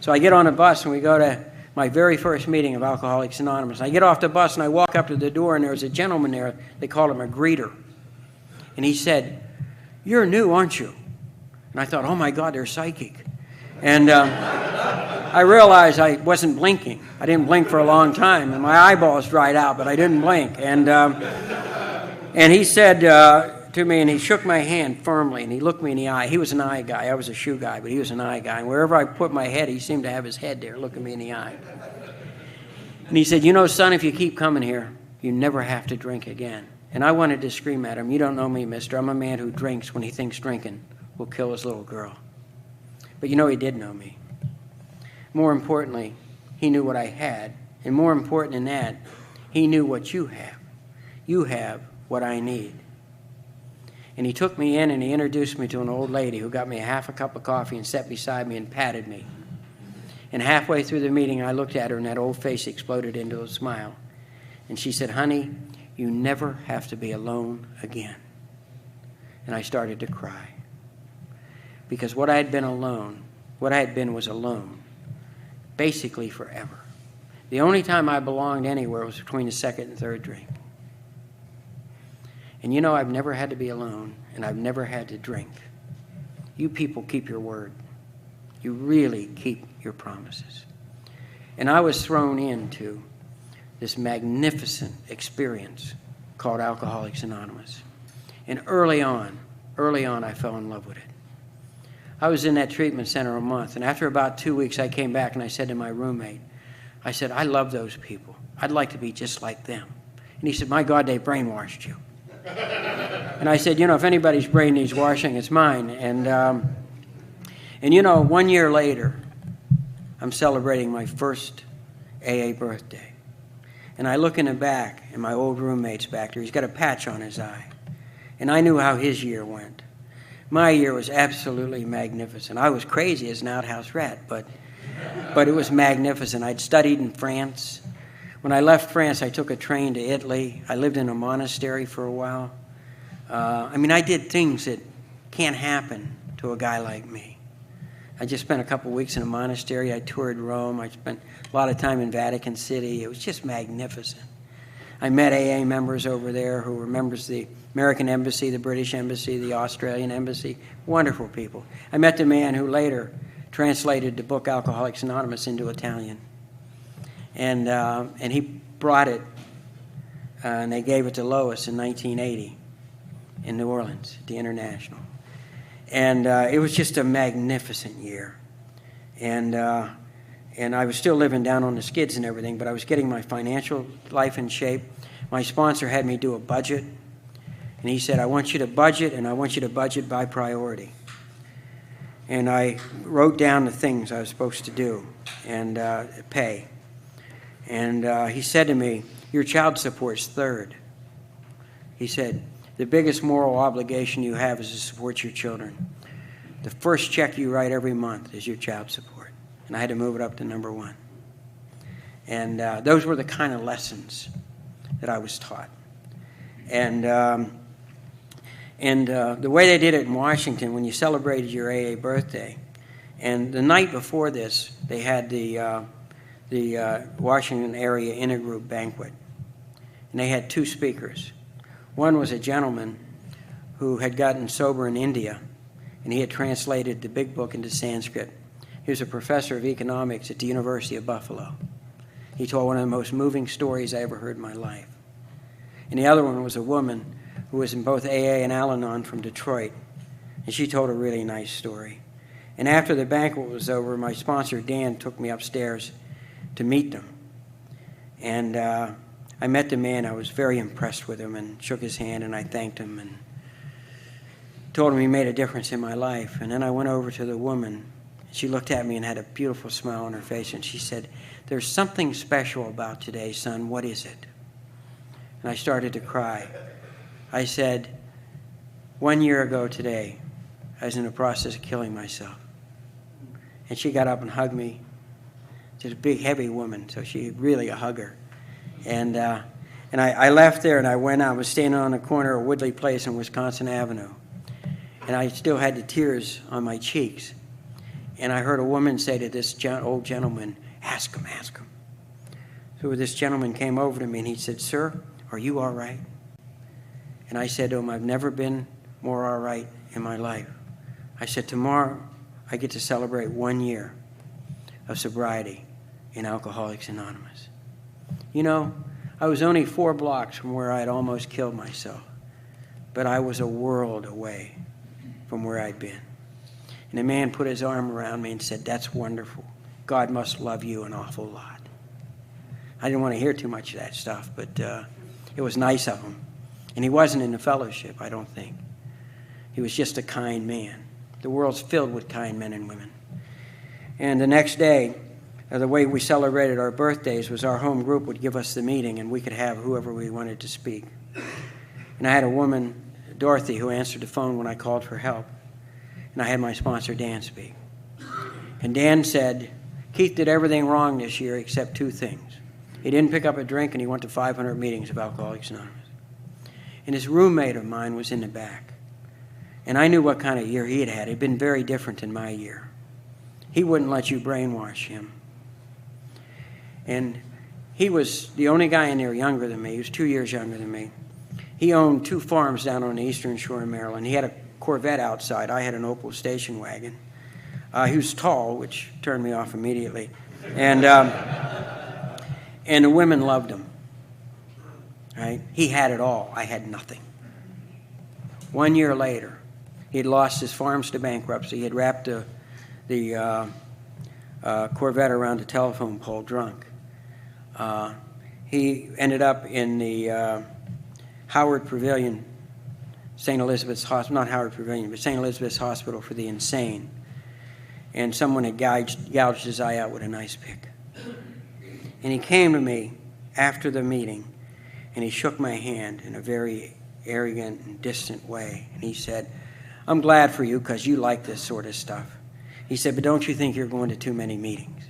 So I get on a bus and we go to my very first meeting of Alcoholics Anonymous. I get off the bus and I walk up to the door and there's a gentleman there. They call him a greeter. And he said, "You're new, aren't you?" And I thought, oh my God, they're psychic. And I realized I wasn't blinking. I didn't blink for a long time, and my eyeballs dried out, but I didn't blink. And he said to me, and he shook my hand firmly, and he looked me in the eye. He was an eye guy. I was a shoe guy, but he was an eye guy. And wherever I put my head, he seemed to have his head there, looking me in the eye. And he said, "You know, son, if you keep coming here, you never have to drink again." And I wanted to scream at him, "You don't know me, mister. I'm a man who drinks when he thinks drinking will kill his little girl." But you know, he did know me. More importantly, he knew what I had. And more important than that, he knew what you have. You have what I need. And he took me in and he introduced me to an old lady who got me half a cup of coffee and sat beside me and patted me. And halfway through the meeting, I looked at her and that old face exploded into a smile. And she said, "Honey, you never have to be alone again." And I started to cry. Because what I had been was alone, basically forever. The only time I belonged anywhere was between the second and third drink. And you know, I've never had to be alone, and I've never had to drink. You people keep your word. You really keep your promises. And I was thrown into this magnificent experience called Alcoholics Anonymous. And early on, I fell in love with it. I was in that treatment center a month, and after about 2 weeks, I came back and I said to my roommate, I said, "I love those people. I'd like to be just like them." And he said, "My God, they brainwashed you." And I said, "You know, if anybody's brain needs washing, it's mine." And you know, 1 year later, I'm celebrating my first AA birthday. And I look in the back, and my old roommate's back there. He's got a patch on his eye. And I knew how his year went. My year was absolutely magnificent. I was crazy as an outhouse rat, but it was magnificent. I'd studied in France. When I left France, I took a train to Italy. I lived in a monastery for a while. I did things that can't happen to a guy like me. I just spent a couple weeks in a monastery. I toured Rome. I spent a lot of time in Vatican City. It was just magnificent. I met AA members over there who were members of the American Embassy, the British Embassy, the Australian Embassy. Wonderful people. I met the man who later translated the book Alcoholics Anonymous into Italian. And he brought it, and they gave it to Lois in 1980 in New Orleans, at the International. And it was just a magnificent year. And I was still living down on the skids and everything, but I was getting my financial life in shape. My sponsor had me do a budget, and he said, "I want you to budget, and I want you to budget by priority." And I wrote down the things I was supposed to do and pay. And he said to me, "Your child support's third." He said, "The biggest moral obligation you have is to support your children. The first check you write every month is your child support." And I had to move it up to number one. And those were the kind of lessons that I was taught. And the way they did it in Washington, when you celebrated your AA birthday, and the night before this, they had the Washington area intergroup banquet. And they had two speakers. One was a gentleman who had gotten sober in India, and he had translated the big book into Sanskrit. He was a professor of economics at the University of Buffalo. He told one of the most moving stories I ever heard in my life. And the other one was a woman who was in both AA and Al-Anon from Detroit, and she told a really nice story. And after the banquet was over, my sponsor, Dan, took me upstairs to meet them. And I met the man. I was very impressed with him and shook his hand, and I thanked him and told him he made a difference in my life. And then I went over to the woman. She looked at me and had a beautiful smile on her face, and she said, "There's something special about today, son. What is it?" And I started to cry. I said, 1 year ago today, I was in the process of killing myself. And she got up and hugged me. She's a big, heavy woman, so she really a hugger. And I left there, and I went out. I was standing on the corner of Woodley Place and Wisconsin Avenue. And I still had the tears on my cheeks. And I heard a woman say to this old gentleman, ask him. So this gentleman came over to me and he said, sir, are you all right? And I said to him, I've never been more all right in my life. I said, tomorrow I get to celebrate 1 year of sobriety in Alcoholics Anonymous. You know, I was only 4 blocks from where I had almost killed myself, but I was a world away from where I'd been. And a man put his arm around me and said, that's wonderful. God must love you an awful lot. I didn't want to hear too much of that stuff, but it was nice of him. And he wasn't in the fellowship, I don't think. He was just a kind man. The world's filled with kind men and women. And the next day, the way we celebrated our birthdays was our home group would give us the meeting, and we could have whoever we wanted to speak. And I had a woman, Dorothy, who answered the phone when I called for help. And I had my sponsor, Dan, speak. And Dan said, Keith did everything wrong this year except 2 things. He didn't pick up a drink, and he went to 500 meetings of Alcoholics Anonymous. And his roommate of mine was in the back. And I knew what kind of year he had had. It had been very different than my year. He wouldn't let you brainwash him. And he was the only guy in there younger than me. He was 2 years younger than me. He owned 2 farms down on the eastern shore of Maryland. He had a Corvette outside. I had an Opel station wagon. He was tall, which turned me off immediately. And the women loved him. Right? He had it all. I had nothing. 1 year later, he had lost his farms to bankruptcy. He had wrapped the Corvette around a telephone pole drunk. He ended up in the Howard Pavilion, St. Elizabeth's Hospital, not Howard Pavilion, but St. Elizabeth's Hospital for the Insane. And someone had gouged his eye out with a nice pick. And he came to me after the meeting, and he shook my hand in a very arrogant and distant way. And he said, I'm glad for you because you like this sort of stuff. He said, but don't you think you're going to too many meetings?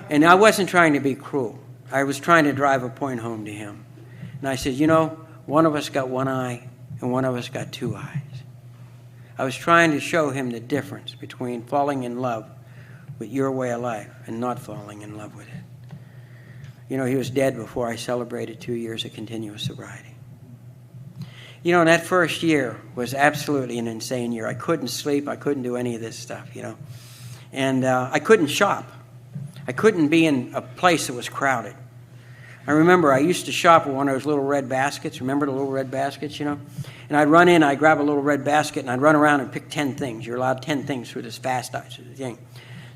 And I wasn't trying to be cruel. I was trying to drive a point home to him. And I said, you know, one of us got 1 eye and one of us got 2 eyes. I was trying to show him the difference between falling in love with your way of life and not falling in love with it. You know, he was dead before I celebrated 2 years of continuous sobriety. You know, that first year was absolutely an insane year. I couldn't sleep. I couldn't do any of this stuff, you know. And I couldn't shop. I couldn't be in a place that was crowded. I remember I used to shop with one of those little red baskets. Remember the little red baskets, you know? And I'd run in, I'd grab a little red basket, and I'd run around and pick 10 things. You're allowed 10 things through this fast thing.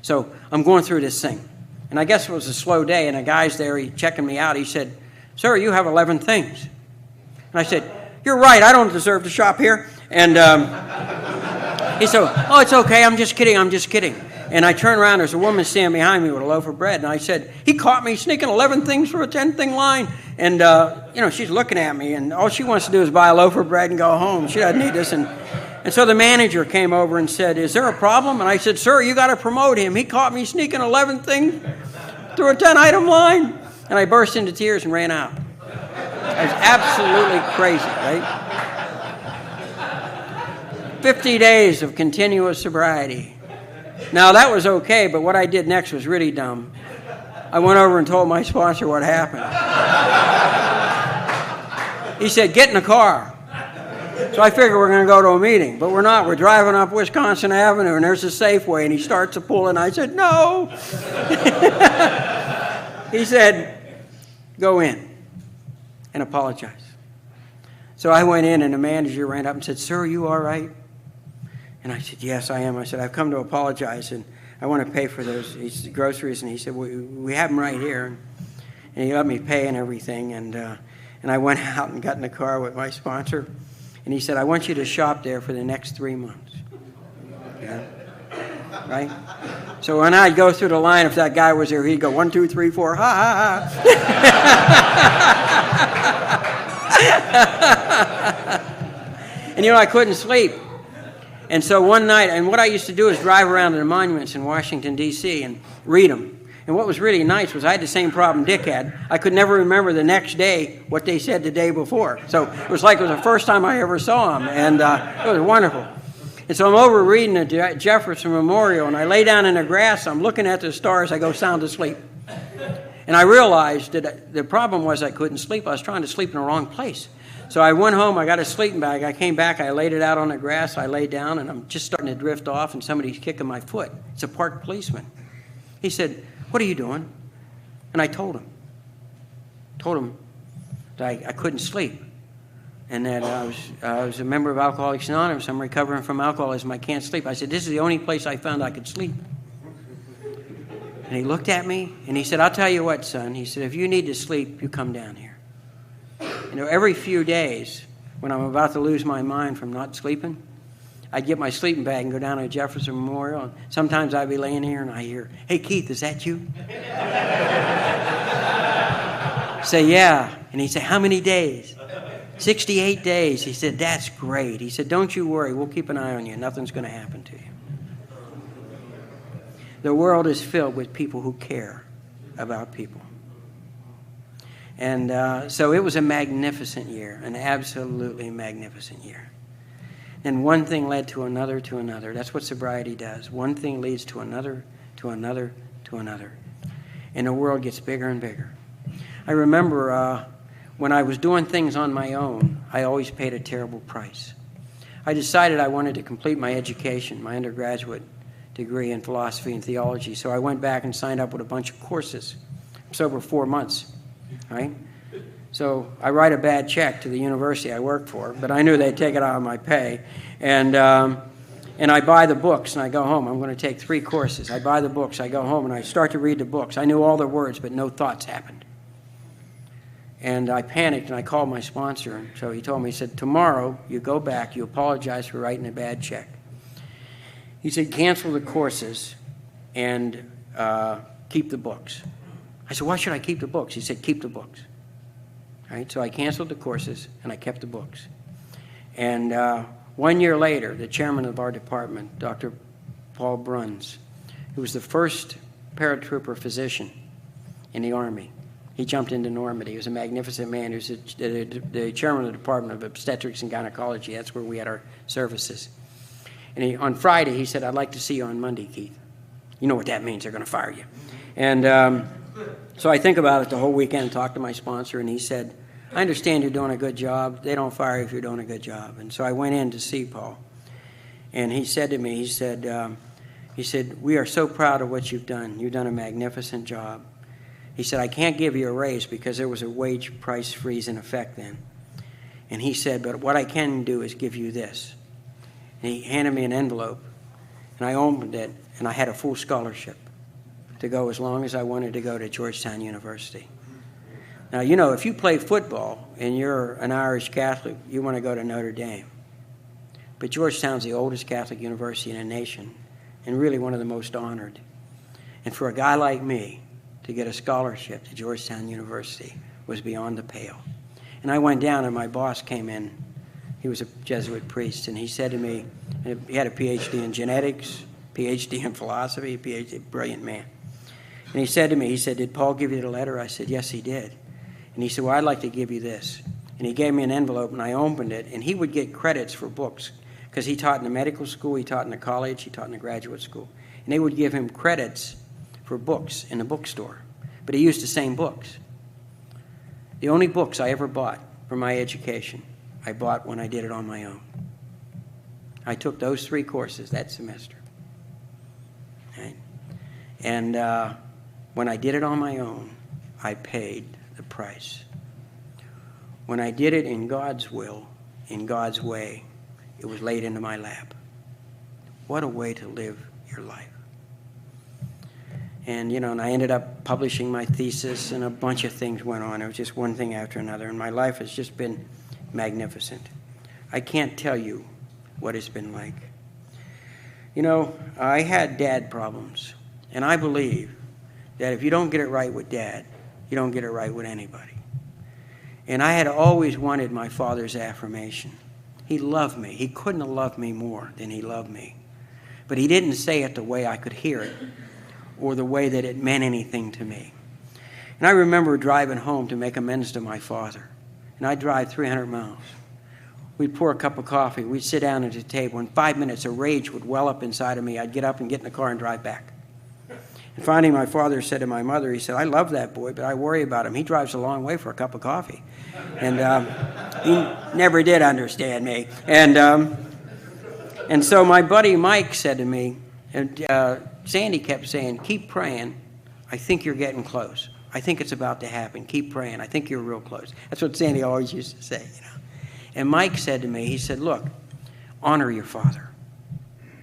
So I'm going through this thing. And I guess it was a slow day, and a guy's there, he checking me out. He said, sir, you have 11 things. And I said, you're right, I don't deserve to shop here. And he said, oh, it's okay, I'm just kidding. And I turned around, there's a woman standing behind me with a loaf of bread, and I said, he caught me sneaking 11 things through a 10-thing line. And, you know, she's looking at me, and all she wants to do is buy a loaf of bread and go home. She doesn't need this. And so the manager came over and said, is there a problem? And I said, sir, you got to promote him. He caught me sneaking 11 things through a 10-item line. And I burst into tears and ran out. I was absolutely crazy, right? 50 days of continuous sobriety. Now, that was okay, but what I did next was really dumb. I went over and told my sponsor what happened. He said, get in the car. So I figured we're going to go to a meeting, but we're not. We're driving up Wisconsin Avenue, and there's a Safeway, and he starts to pull, and I said, no. He said, go in and apologize. So I went in, and the manager ran up and said, sir, are you all right? And I said, yes, I am. I said, I've come to apologize, and I want to pay for those groceries. And he said, we have them right here. And he let me pay and everything. And I went out and got in the car with my sponsor. And he said, I want you to shop there for the next 3 months. Yeah. Right? So when I'd go through the line, if that guy was there, he'd go, 1, 2, 3, 4, ha, ha, ha. And, you know, I couldn't sleep. And so one night, and what I used to do is drive around to the monuments in Washington, D.C. and read them. And what was really nice was I had the same problem Dick had. I could never remember the next day what they said the day before. So it was like it was the first time I ever saw him, and it was wonderful. And so I'm over reading the Jefferson Memorial, and I lay down in the grass. I'm looking at the stars. I go sound asleep. And I realized that the problem was I couldn't sleep. I was trying to sleep in the wrong place. So I went home. I got a sleeping bag. I came back. I laid it out on the grass. I laid down, and I'm just starting to drift off, and somebody's kicking my foot. It's a park policeman. He said, "What are you doing?" And I told him that I couldn't sleep, and that I was a member of Alcoholics Anonymous. I'm recovering from alcoholism. I can't sleep. I said, "This is the only place I found I could sleep." And he looked at me, and he said, "I'll tell you what, son." He said, "If you need to sleep, you come down here." You know, every few days, when I'm about to lose my mind from not sleeping, I'd get my sleeping bag and go down to Jefferson Memorial. And sometimes I'd be laying here, and I hear, "Hey, Keith, is that you?" Say, "Yeah." And he'd say, "How many days?" 68 days. He said, "That's great." He said, "Don't you worry. We'll keep an eye on you. Nothing's going to happen to you." The world is filled with people who care about people. And so it was a magnificent year, an absolutely magnificent year. And one thing led to another to another. That's what sobriety does. One thing leads to another, to another, to another. And the world gets bigger and bigger. I remember when I was doing things on my own, I always paid a terrible price. I decided I wanted to complete my education, my undergraduate degree in philosophy and theology. So I went back and signed up with a bunch of courses. I was over 4 months, right? So I write a bad check to the university I work for, but I knew they'd take it out of my pay. And I buy the books, and I go home. I'm going to take 3 courses. I buy the books. I go home, and I start to read the books. I knew all the words, but no thoughts happened. And I panicked, and I called my sponsor. And so he told me, he said, "Tomorrow, you go back, you apologize for writing a bad check." He said, "Cancel the courses and keep the books." I said, "Why should I keep the books?" He said, "Keep the books." All right, so I canceled the courses, and I kept the books. And 1 year later, the chairman of our department, Dr. Paul Bruns, who was the first paratrooper physician in the Army, he jumped into Normandy. He was a magnificent man. He was the chairman of the Department of Obstetrics and Gynecology. That's where we had our services. And on Friday, he said, "I'd like to see you on Monday, Keith." You know what that means. They're going to fire you. And so I think about it the whole weekend and talked to my sponsor, and he said, "I understand you're doing a good job. They don't fire you if you're doing a good job." And so I went in to see Paul. And he said to me, he said, "We are so proud of what you've done. You've done a magnificent job." He said, "I can't give you a raise because there was a wage price freeze in effect then." And he said, "But what I can do is give you this." And he handed me an envelope, and I opened it, and I had a full scholarship to go as long as I wanted to go to Georgetown University. Now, you know, if you play football and you're an Irish Catholic, you want to go to Notre Dame. But Georgetown's the oldest Catholic university in the nation, and really one of the most honored. And for a guy like me to get a scholarship to Georgetown University was beyond the pale. And I went down, and my boss came in. He was a Jesuit priest, and he said to me, he had a PhD in genetics, PhD in philosophy, PhD, brilliant man. And he said to me, he said, "Did Paul give you the letter?" I said, "Yes, he did." And he said, "Well, I'd like to give you this." And he gave me an envelope, and I opened it, and he would get credits for books because he taught in the medical school, he taught in the college, he taught in the graduate school. And they would give him credits for books in the bookstore. But he used the same books. The only books I ever bought for my education, I bought when I did it on my own. I took those 3 courses that semester. Right? And when I did it on my own, I paid the price. When I did it in God's will, in God's way, it was laid into my lap. What a way to live your life. And, you know, and I ended up publishing my thesis, and a bunch of things went on. It was just one thing after another, and my life has just been magnificent. I can't tell you what it's been like. You know, I had dad problems, and I believe that if you don't get it right with dad, you don't get it right with anybody. And I had always wanted my father's affirmation. He loved me. He couldn't have loved me more than he loved me. But he didn't say it the way I could hear it or the way that it meant anything to me. And I remember driving home to make amends to my father. And I'd drive 300 miles. We'd pour a cup of coffee. We'd sit down at the table. In 5 minutes, a rage would well up inside of me. I'd get up and get in the car and drive back. And finally, my father said to my mother, he said, I love that boy, but I worry about him. He drives a long way for a cup of coffee. And he never did understand me. And so my buddy Mike said to me, and Sandy kept saying, keep praying. I think you're getting close. I think it's about to happen. Keep praying. I think you're real close. That's what Sandy always used to say, you know. And Mike said to me, he said, look, honor your father.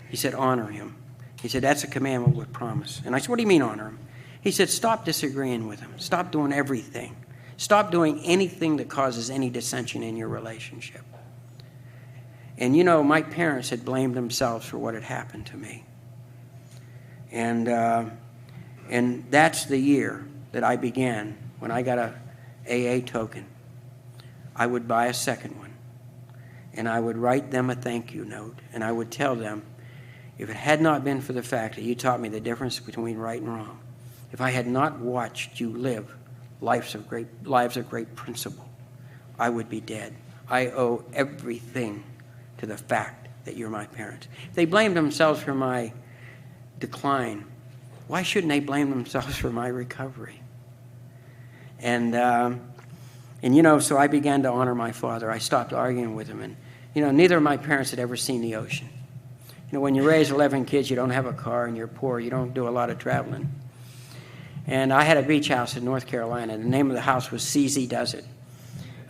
He said, honor him. He said, that's a commandment with promise. And I said, what do you mean honor him? He said, stop disagreeing with him. Stop doing everything. Stop doing anything that causes any dissension in your relationship. And you know, my parents had blamed themselves for what had happened to me. And that's the year that I began, when I got a AA token, I would buy a second one. And I would write them a thank you note. And I would tell them, if it had not been for the fact that you taught me the difference between right and wrong, if I had not watched you live lives of great principle, I would be dead. I owe everything to the fact that you're my parents. If they blamed themselves for my decline, why shouldn't they blame themselves for my recovery? And you know, so I began to honor my father. I stopped arguing with him. And, you know, neither of my parents had ever seen the ocean. You know, when you raise 11 kids, you don't have a car and you're poor. You don't do a lot of traveling. And I had a beach house in North Carolina. The name of the house was CZ Does It.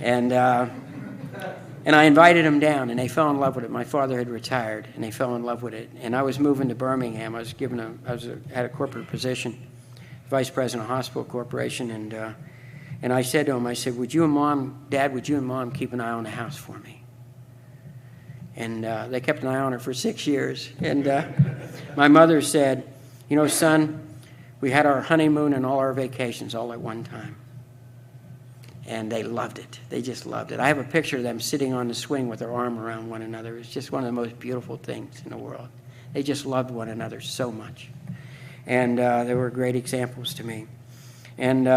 And I invited them down, and they fell in love with it. My father had retired, and they fell in love with it. And I was moving to Birmingham. I had a corporate position, vice president of Hospital Corporation. And I said to him, I said, Dad, would you and Mom keep an eye on the house for me? And they kept an eye on it for 6 years. And my mother said, you know, son, we had our honeymoon and all our vacations all at one time. And they loved it. They just loved it. I have a picture of them sitting on the swing with their arm around one another. It's just one of the most beautiful things in the world. They just loved one another so much. And they were great examples to me. And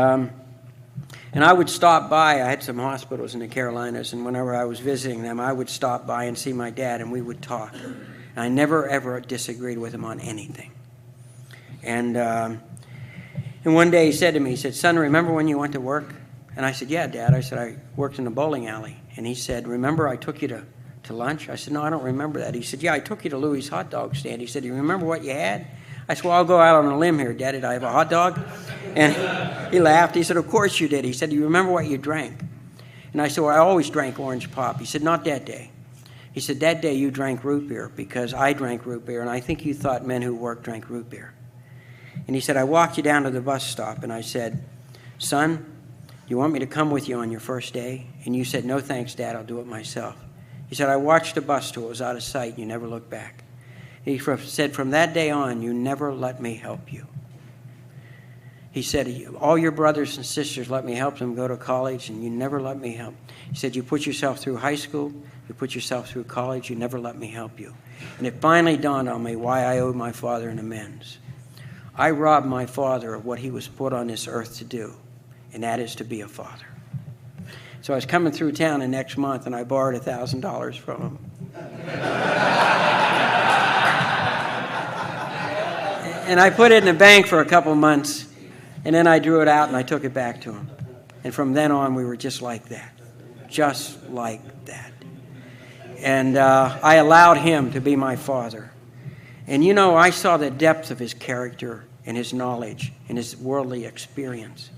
I would stop by. I had some hospitals in the Carolinas, and whenever I was visiting them, I would stop by and see my dad, and we would talk. And I never, ever disagreed with him on anything. And one day he said to me, he said, son, remember when you went to work? And I said, yeah, Dad. I said, I worked in a bowling alley. And he said, remember I took you to lunch? I said, no, I don't remember that. He said, yeah, I took you to Louis' hot dog stand. He said, do you remember what you had? I said, well, I'll go out on a limb here, Dad. Did I have a hot dog? And he laughed. He said, of course you did. He said, do you remember what you drank? And I said, well, I always drank orange pop. He said, not that day. He said, that day you drank root beer because I drank root beer, and I think you thought men who worked drank root beer. And he said, I walked you down to the bus stop, and I said, son, do you want me to come with you on your first day? And you said, no thanks, Dad, I'll do it myself. He said, I watched the bus till it was out of sight, and you never looked back. He said, from that day on, you never let me help you. He said, all your brothers and sisters let me help them go to college, and you never let me help. He said, you put yourself through high school, you put yourself through college, you never let me help you. And it finally dawned on me why I owed my father an amends. I robbed my father of what he was put on this earth to do, and that is to be a father. So I was coming through town the next month, and I borrowed $1,000 from him. And I put it in the bank for a couple months, and then I drew it out and I took it back to him. And from then on, we were just like that. Just like that. And I allowed him to be my father. And you know, I saw the depth of his character and his knowledge and his worldly experience.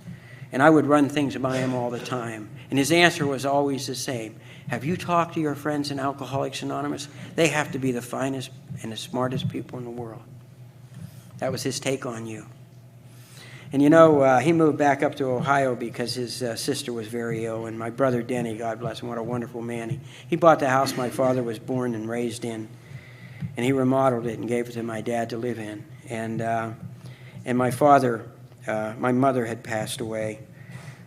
And I would run things by him all the time. And his answer was always the same. Have you talked to your friends in Alcoholics Anonymous? They have to be the finest and the smartest people in the world. That was his take on you. And you know, he moved back up to Ohio because his sister was very ill. And my brother Denny, God bless him, what a wonderful man. He bought the house my father was born and raised in. And he remodeled it and gave it to my dad to live in. And my father, my mother had passed away.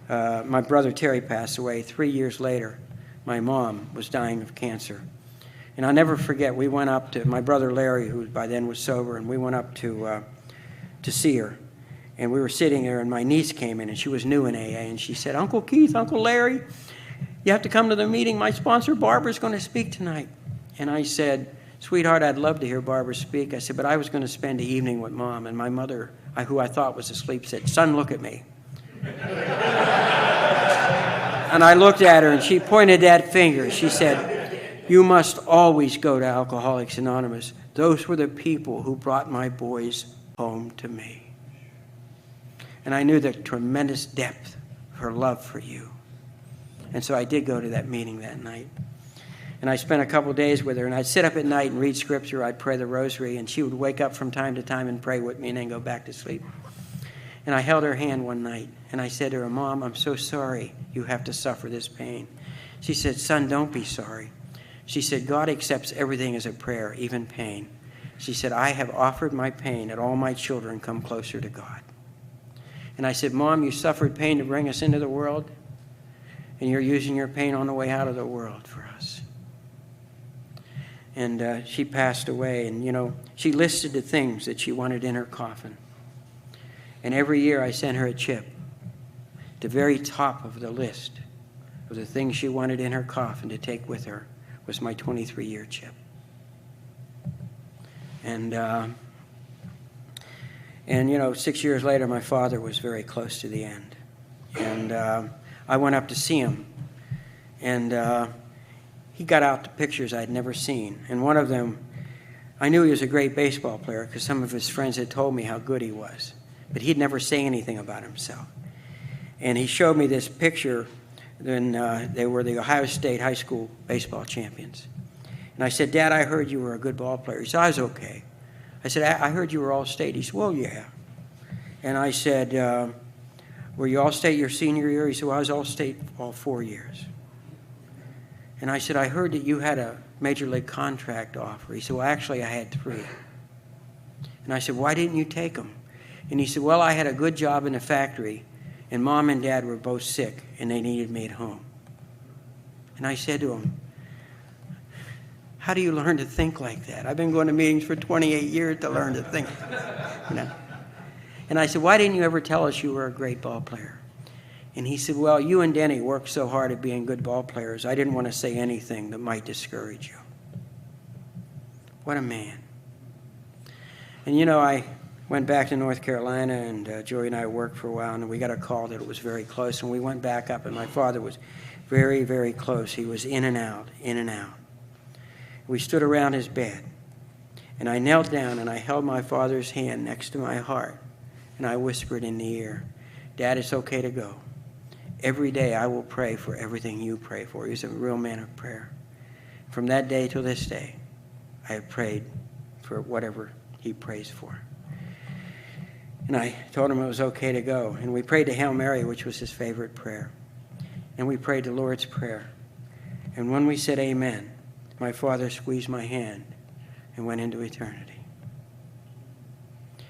My brother Terry passed away. 3 years later, my mom was dying of cancer. And I'll never forget, we went up to my brother Larry, who by then was sober, and we went up to see her. And we were sitting there, and my niece came in, and she was new in AA, and she said, Uncle Keith, Uncle Larry. you have to come to the meeting. My sponsor, Barbara's going to speak tonight. And I said, sweetheart, I'd love to hear Barbara speak. I said, but I was going to spend the evening with Mom. And my mother, who I thought was asleep, said, son, look at me. And I looked at her, and she pointed that finger. She said, you must always go to Alcoholics Anonymous. Those were the people who brought my boys home to me. And I knew the tremendous depth of her love for you. And so I did go to that meeting that night. And I spent a couple days with her, and I'd sit up at night and read scripture. I'd pray the rosary, and she would wake up from time to time and pray with me and then go back to sleep. And I held her hand one night, and I said to her, Mom, I'm so sorry you have to suffer this pain. She said, son, don't be sorry. She said, God accepts everything as a prayer, even pain. She said, I have offered my pain that all my children come closer to God. And I said, Mom, you suffered pain to bring us into the world, and you're using your pain on the way out of the world for us. And she passed away, and, she listed the things that she wanted in her coffin. And every year I sent her a chip. The very top of the list of the things she wanted in her coffin to take with her was my 23-year chip. And 6 years later, my father was very close to the end. And I went up to see him. And he got out the pictures I'd never seen. And one of them, I knew he was a great baseball player because some of his friends had told me how good he was. But he'd never say anything about himself. And he showed me this picture when they were the Ohio State high school baseball champions. And I said, Dad, I heard you were a good ball player. He said, I was okay. I said, I heard you were All-State. He said, well, yeah. And I said, were you All-State your senior year? He said, well, I was All-State all 4 years. And I said, I heard that you had a major league contract offer. He said, well, actually, I had 3. And I said, why didn't you take them? And he said, well, I had a good job in the factory, and Mom and Dad were both sick, and they needed me at home. And I said to him, how do you learn to think like that? I've been going to meetings for 28 years to learn to think. And I said, why didn't you ever tell us you were a great ball player? And he said, well, you and Denny worked so hard at being good ball players, I didn't want to say anything that might discourage you. What a man. And I went back to North Carolina, and Joey and I worked for a while, and we got a call that it was very close, and we went back up, and my father was very, very close. He was in and out, in and out. We stood around his bed, and I knelt down, and I held my father's hand next to my heart, and I whispered in the ear, Dad, it's okay to go. Every day I will pray for everything you pray for. He was a real man of prayer. From that day till this day, I have prayed for whatever he prays for. And I told him it was okay to go. And we prayed the Hail Mary, which was his favorite prayer. And we prayed the Lord's Prayer. And when we said amen, my father squeezed my hand and went into eternity.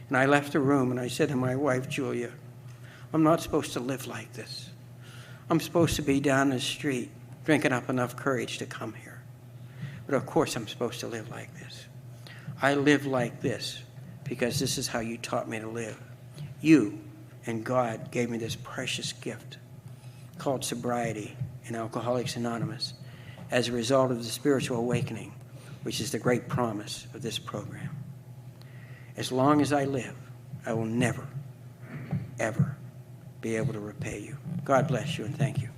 And I left the room, and I said to my wife, Julia, I'm not supposed to live like this. I'm supposed to be down the street drinking up enough courage to come here. But of course I'm supposed to live like this. I live like this because this is how you taught me to live. You and God gave me this precious gift called sobriety in Alcoholics Anonymous as a result of the spiritual awakening, which is the great promise of this program. As long as I live, I will never, ever be able to repay you. God bless you, and thank you.